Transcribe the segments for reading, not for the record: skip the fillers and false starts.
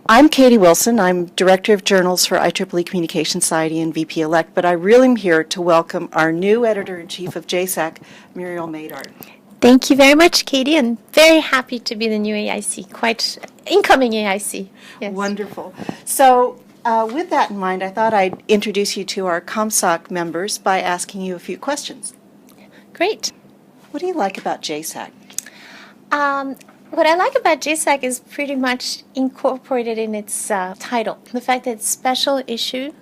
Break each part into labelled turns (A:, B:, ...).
A: I'm Katie Wilson. I'm Director of Journals for IEEE Communication Society and VP-elect, but I really am here to welcome our new Editor-in-Chief of JSAC, Muriel Medard.
B: Thank you very much, Katie. I'm very happy to be the new AIC, quite incoming AIC. Yes.
A: Wonderful. So with that in mind, I thought I'd introduce you to our ComSoc members by asking you a few questions.
B: Great.
A: What do you like about JSAC?
B: What I like about JSAC is pretty much incorporated in its title. The fact that it's special issue,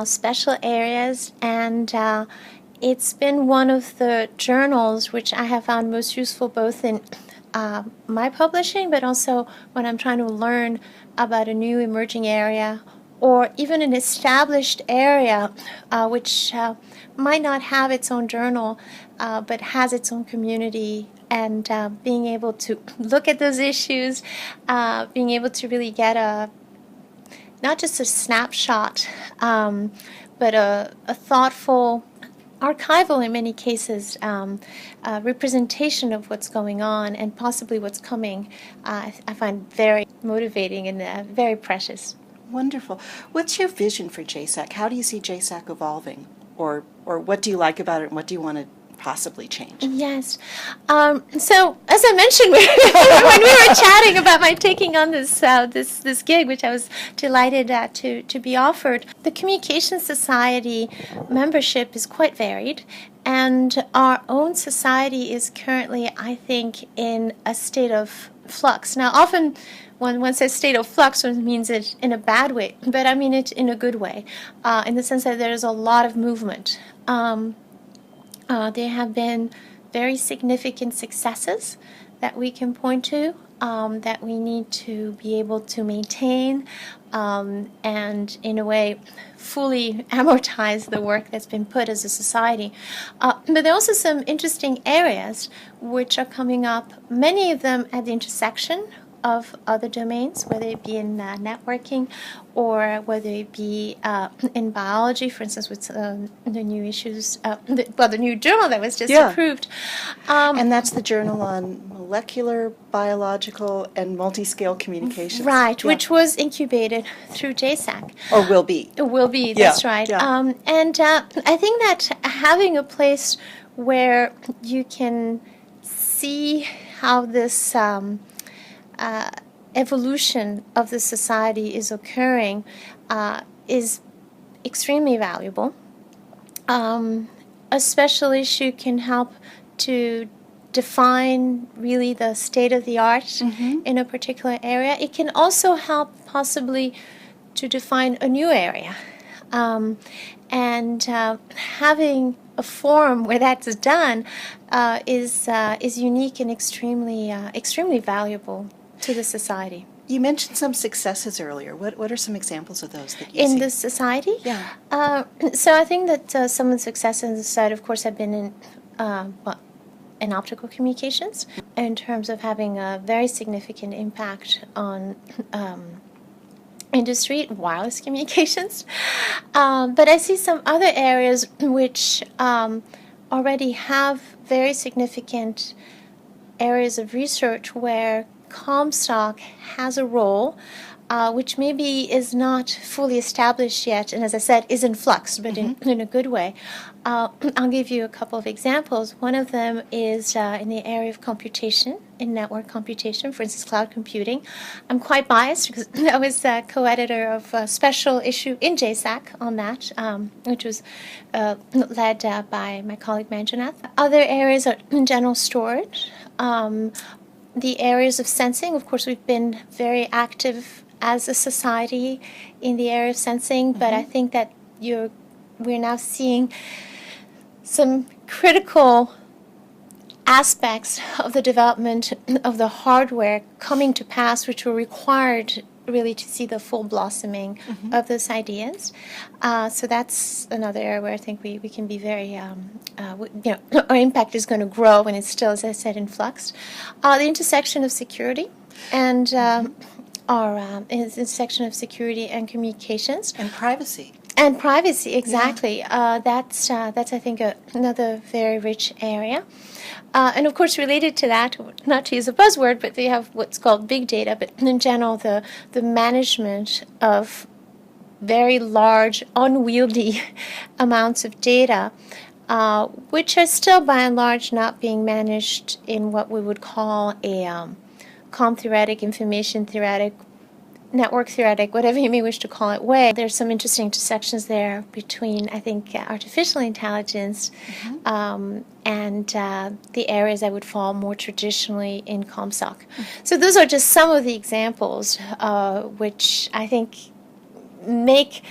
B: special areas, and it's been one of the journals which I have found most useful both in my publishing, but also when I'm trying to learn about a new emerging area or even an established area which might not have its own journal but has its own community, and being able to look at those issues, being able to really get not just a snapshot, but a thoughtful, archival in many cases, representation of what's going on and possibly what's coming, I find very motivating and very precious.
A: Wonderful. What's your vision for JSAC? How do you see JSAC evolving? Or what do you like about it, and what do you want to possibly change?
B: Yes. So, as I mentioned when we were chatting about my taking on this gig, which I was delighted to be offered, the Communication Society membership is quite varied, and our own society is currently, I think, in a state of flux. Now, often when one says state of flux, it means it in a bad way, but I mean it in a good way, in the sense that there's a lot of movement. There have been very significant successes that we can point to, that we need to be able to maintain and, in a way, fully amortize the work that's been put as a society. But there are also some interesting areas which are coming up, many of them at the intersection of other domains, whether it be in networking or whether it be in biology, for instance, with the new issues, the new journal that was just approved.
A: And that's the journal on molecular, biological, and multi-scale communications.
B: Right, which was incubated through JSAC.
A: Or will be.
B: Will be, that's right.
A: Yeah.
B: And I think that having a place where you can see how this evolution of the society is occurring is extremely valuable. A special issue can help to define really the state of the art in a particular area. It can also help possibly to define a new area. And having a forum where that's done is unique and extremely valuable to the society.
A: You mentioned some successes earlier. What are some examples of those that you see?
B: In the society?
A: Yeah.
B: So I think that some of the successes in the society, of course, have been in optical communications, in terms of having a very significant impact on industry, wireless communications. But I see some other areas which already have very significant areas of research where ComSoc has a role which maybe is not fully established yet, and as I said, is in flux, but in a good way. I'll give you a couple of examples. One of them is in the area of computation, in network computation, for instance, cloud computing. I'm quite biased because I was co-editor of a special issue in JSAC on that, which was led by my colleague Manjunath. Other areas are general storage. The areas of sensing, of course, we've been very active as a society in the area of sensing, but I think that we're now seeing some critical aspects of the development of the hardware coming to pass, which were required really to see the full blossoming of those ideas. So that's another area where I think we can be very, our impact is going to grow when it's still, as I said, in flux. The intersection of security and our intersection of security and communications.
A: And privacy.
B: And privacy, exactly. That's I think another very rich area. And of course, related to that, not to use a buzzword, but they have what's called big data. But in general, the management of very large, unwieldy amounts of data, which are still by and large not being managed in what we would call a com-theoretic, information theoretic, network theoretic, whatever you may wish to call it, way. There's some interesting intersections there between, I think, artificial intelligence and the areas that would fall more traditionally in ComSoc. So those are just some of the examples which I think make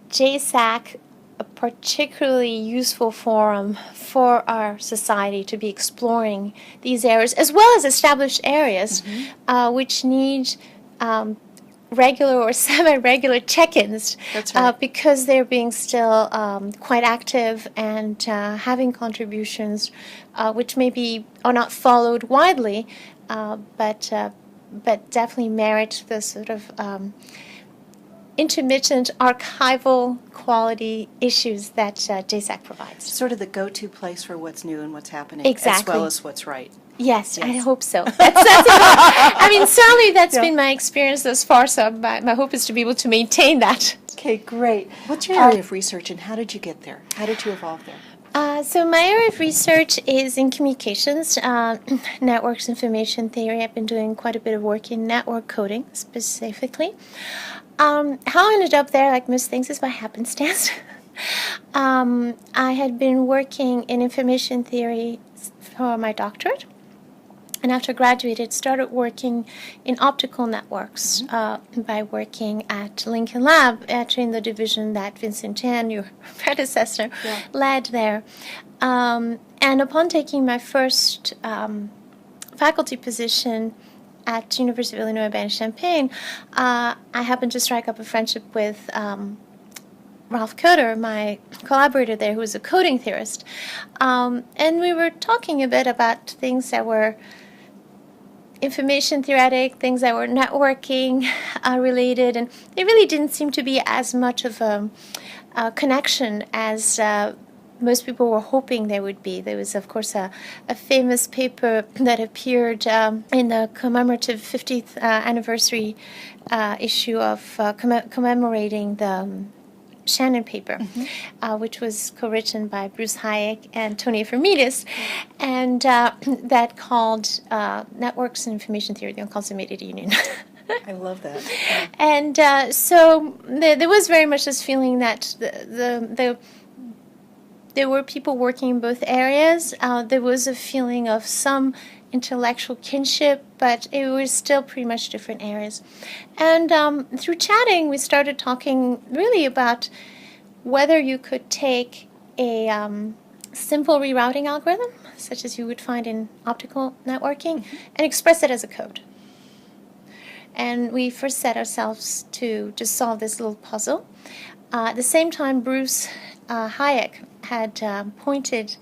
B: JSAC a particularly useful forum for our society to be exploring these areas, as well as established areas which need regular or semi-regular check-ins.
A: That's right.
B: Because they're being still quite active and having contributions which maybe are not followed widely, but definitely merit the sort of intermittent archival quality issues that JSAC provides.
A: Sort of the go-to place for what's new and what's happening,
B: Exactly.
A: as well as what's right.
B: Yes, I hope so. I mean, certainly that's been my experience thus far, so my hope is to be able to maintain that.
A: Okay, great. What's your area of research and how did you get there? How did you evolve there?
B: So my area of research is in communications, networks, information theory. I've been doing quite a bit of work in network coding specifically. How I ended up there, like most things, is by happenstance. I had been working in information theory for my doctorate, and after graduated, started working in optical networks by working at Lincoln Lab, actually in the division that Vincent Chan, your predecessor, led there. And upon taking my first faculty position at University of Illinois Urbana-Champaign, I happened to strike up a friendship with Ralph Coder, my collaborator there, who was a coding theorist. And we were talking a bit about things that were information theoretic, things that were networking related, and there really didn't seem to be as much of a connection as most people were hoping there would be. There was, of course, a famous paper that appeared in the commemorative 50th anniversary issue of commemorating the Shannon paper, which was co-written by Bruce Hayek and Tony Ephremidis, and that called Networks and Information Theory, the Unconsummated Union.
A: I love that. Yeah.
B: And so there was very much this feeling that there were people working in both areas. There was a feeling of some intellectual kinship, but it was still pretty much different areas. And through chatting, we started talking really about whether you could take a simple rerouting algorithm, such as you would find in optical networking, and express it as a code. And we first set ourselves to just solve this little puzzle. At the same time, Bruce Hayek had pointed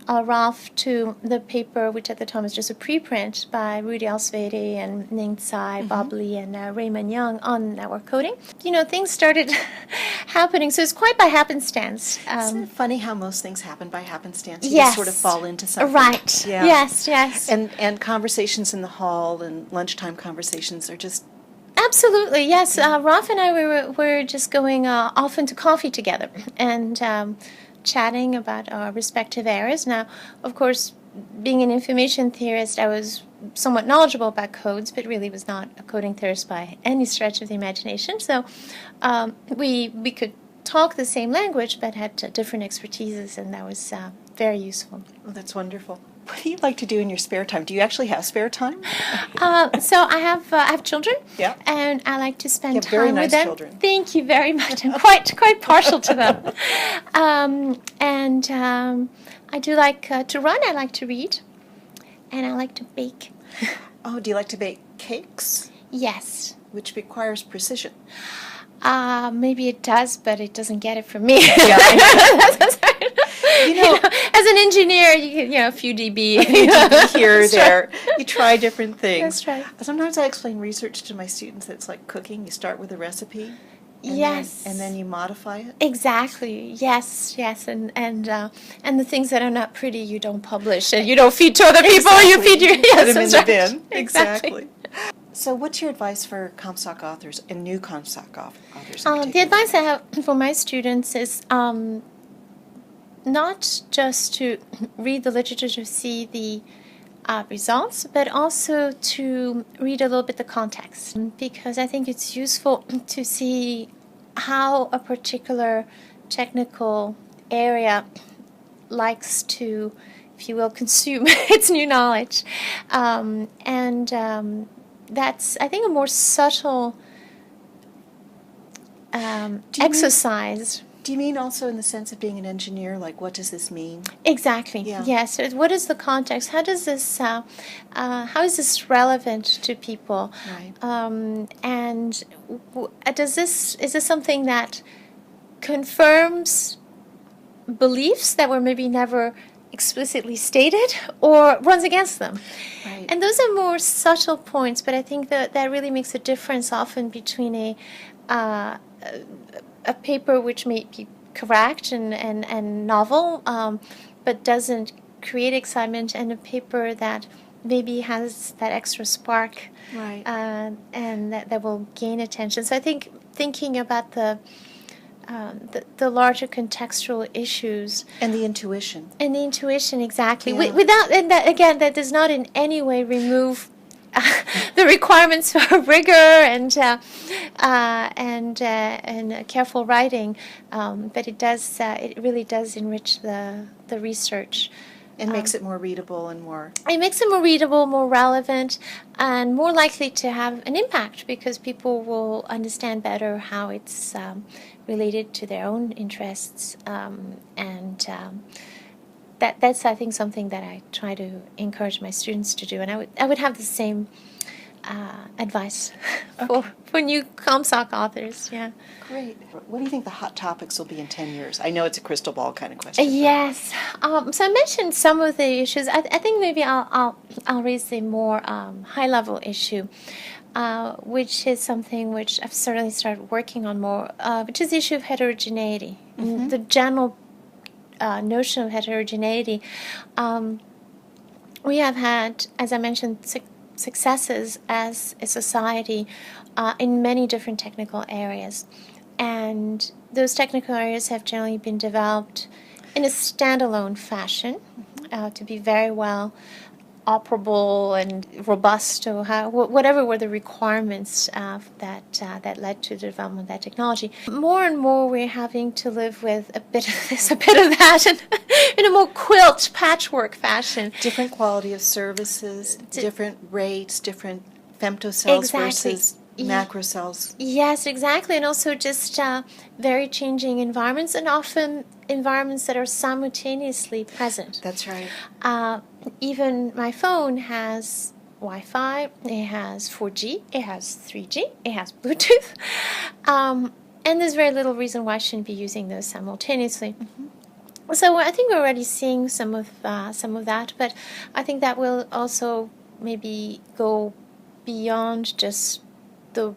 B: Ralph to the paper, which at the time was just a preprint by Rudy Alsvede and Ning Tsai, Bob Lee, and Raymond Young on network coding. You know, things started happening, so it's quite by happenstance.
A: Isn't it funny how most things happen by happenstance? You
B: Yes.
A: just sort of fall into something.
B: Right.
A: Yeah.
B: Yes.
A: And conversations in the hall and lunchtime conversations are just...
B: Absolutely, yes. Ralph and I were just going off into coffee together and chatting about our respective areas. Now, of course, being an information theorist, I was somewhat knowledgeable about codes, but really was not a coding theorist by any stretch of the imagination. So we could talk the same language, but had different expertises, and that was very useful.
A: Oh, that's wonderful. What do you like to do in your spare time? Do you actually have spare time?
B: So I have children,
A: Yeah.
B: and I like to spend
A: You have very
B: time
A: nice
B: with them.
A: children.
B: Thank you very much. I'm quite partial to them. I do like to run. I like to read, and I like to bake.
A: Oh, do you like to bake cakes?
B: Yes.
A: Which requires precision.
B: Maybe it does, but it doesn't get it from me.
A: Yeah,
B: You know, as an engineer, you get, a few dB.
A: Here,
B: That's
A: there.
B: right.
A: You try different things.
B: That's right.
A: Sometimes I explain research to my students that it's like cooking. You start with a recipe,
B: Yes.
A: And then you modify it?
B: Exactly. Yes. Yes. And the things that are not pretty, you don't publish, and you don't feed to other people.
A: Exactly.
B: You feed your
A: Put them in
B: that's
A: the
B: right.
A: bin.
B: Exactly.
A: So what's your advice for Comstock authors and new Comstock authors in
B: The
A: particular?
B: advice I have for my students is not just to read the literature to see the results, but also to read a little bit the context, because I think it's useful to see how a particular technical area likes to, if you will, consume its new knowledge. That's, I think, a more subtle exercise.
A: Do you mean also in the sense of being an engineer? Like, what does this mean?
B: Exactly.
A: Yeah.
B: Yes. What is the context? How does this? How is this relevant to people?
A: Right.
B: And does this? Is this something that confirms beliefs that were maybe never explicitly stated, or runs against them?
A: Right.
B: And those are more subtle points, but I think that really makes a difference often between a paper which may be correct and novel, but doesn't create excitement, and a paper that maybe has that extra spark,
A: Right.
B: and that will gain attention. So I think thinking about the larger contextual issues
A: And the intuition.
B: and the intuition, exactly.
A: Yeah.
B: Without, and that again, that does not in any way remove the requirements for rigor and careful writing, but it does. It really does enrich the research.
A: It makes it more readable and more...
B: It makes it more readable, more relevant, and more likely to have an impact, because people will understand better how it's related to their own interests, that's, I think, something that I try to encourage my students to do, and I would have the same advice for new Comstock authors. Yeah.
A: Great. What do you think the hot topics will be in 10 years? I know it's a crystal ball kind of question.
B: Yes. So I mentioned some of the issues. I think maybe I'll raise the more high level issue, which is something which I've certainly started working on more, which is the issue of heterogeneity.
A: Mm-hmm.
B: The general notion of heterogeneity. We have had, as I mentioned, successes as a society in many different technical areas. And those technical areas have generally been developed in a standalone fashion, to be very well operable and robust, or whatever were the requirements that led to the development of that technology. More and more, we're having to live with a bit of this, a bit of that, and in a more quilt patchwork fashion.
A: Different quality of services, different rates, different femtocells versus macrocells.
B: Yes, exactly, and also just very changing environments, and often environments that are simultaneously present.
A: That's right.
B: Even my phone has Wi-Fi, it has 4G, it has 3G, it has Bluetooth, and there's very little reason why I shouldn't be using those simultaneously. Mm-hmm. So I think we're already seeing some of that, but I think that will also maybe go beyond just the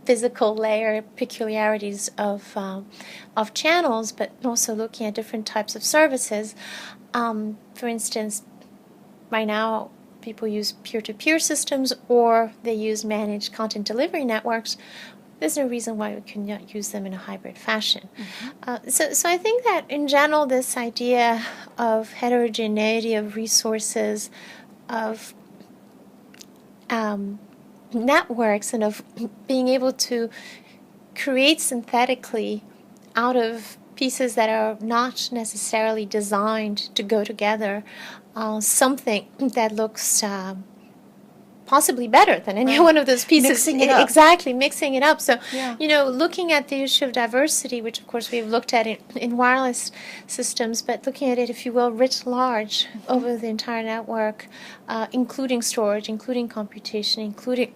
B: physical layer peculiarities of channels, but also looking at different types of services. For instance, right now people use peer-to-peer systems, or they use managed content delivery networks. There's no reason why we cannot use them in a hybrid fashion. Mm-hmm. So I think that in general, this idea of heterogeneity of resources, of networks, and of being able to create synthetically out of pieces that are not necessarily designed to go together, something that looks possibly better than any one of those pieces.
A: Mixing it up.
B: Exactly, mixing it up. So,
A: yeah.
B: Looking at the issue of diversity, which of course we've looked at in wireless systems, but looking at it, if you will, writ large over the entire network, including storage, including computation, including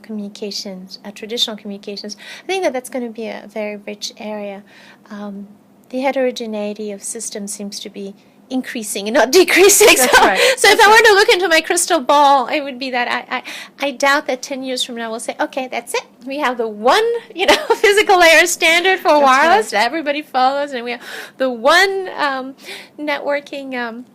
B: communications, traditional communications, I think that's going to be a very rich area. The heterogeneity of systems seems to be increasing and not decreasing.
A: That's
B: so
A: right.
B: so if I were to look into my crystal ball, it would be that I doubt that 10 years from now we'll say, okay, that's it. We have the one, physical layer standard for wireless that everybody follows, and we have the one networking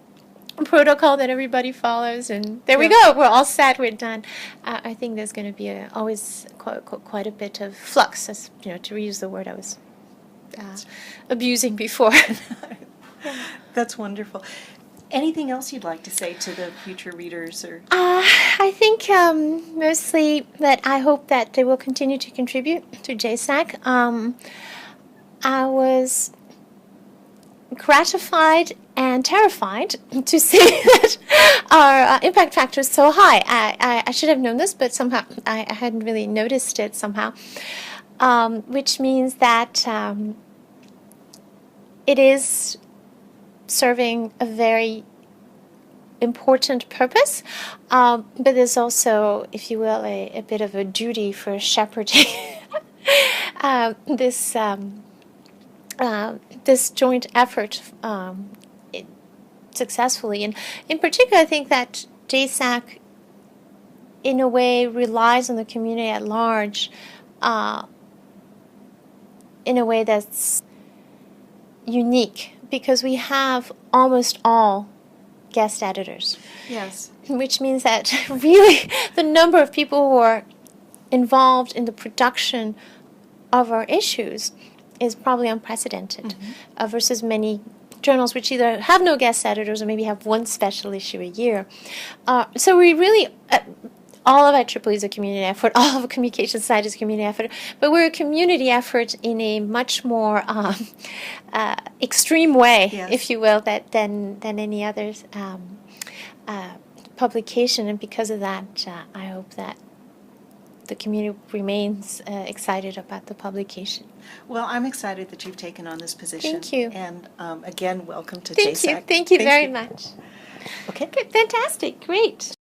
B: protocol that everybody follows, and there we go. We're all set. We're done. I think there's going to be always quite a bit of flux, as, to reuse the word I was abusing before.
A: That's wonderful. Anything else you'd like to say to the future readers? Or
B: I think mostly that I hope that they will continue to contribute to JSAC. I was gratified and terrified to see that our impact factor is so high. I should have known this, but somehow I hadn't really noticed it somehow, which means that it is serving a very important purpose, but there's also, if you will, a bit of a duty for shepherding this this joint effort successfully. And in particular, I think that JSAC, in a way, relies on the community at large in a way that's unique, because we have almost all guest editors.
A: yes.
B: Which means that really the number of people who are involved in the production of our issues is probably unprecedented versus many journals which either have no guest editors or maybe have one special issue a year. So we really, all of IEEE is a community effort, all of Communication Society is a community effort, but we're a community effort in a much more extreme way, if you will, than any other publication. And because of that, I hope that the community remains excited about the publication.
A: Well, I'm excited that you've taken on this position.
B: Thank you.
A: And again, welcome to
B: Thank
A: JSAC.
B: you. Thank you very much.
A: Okay.
B: Okay, fantastic. Great.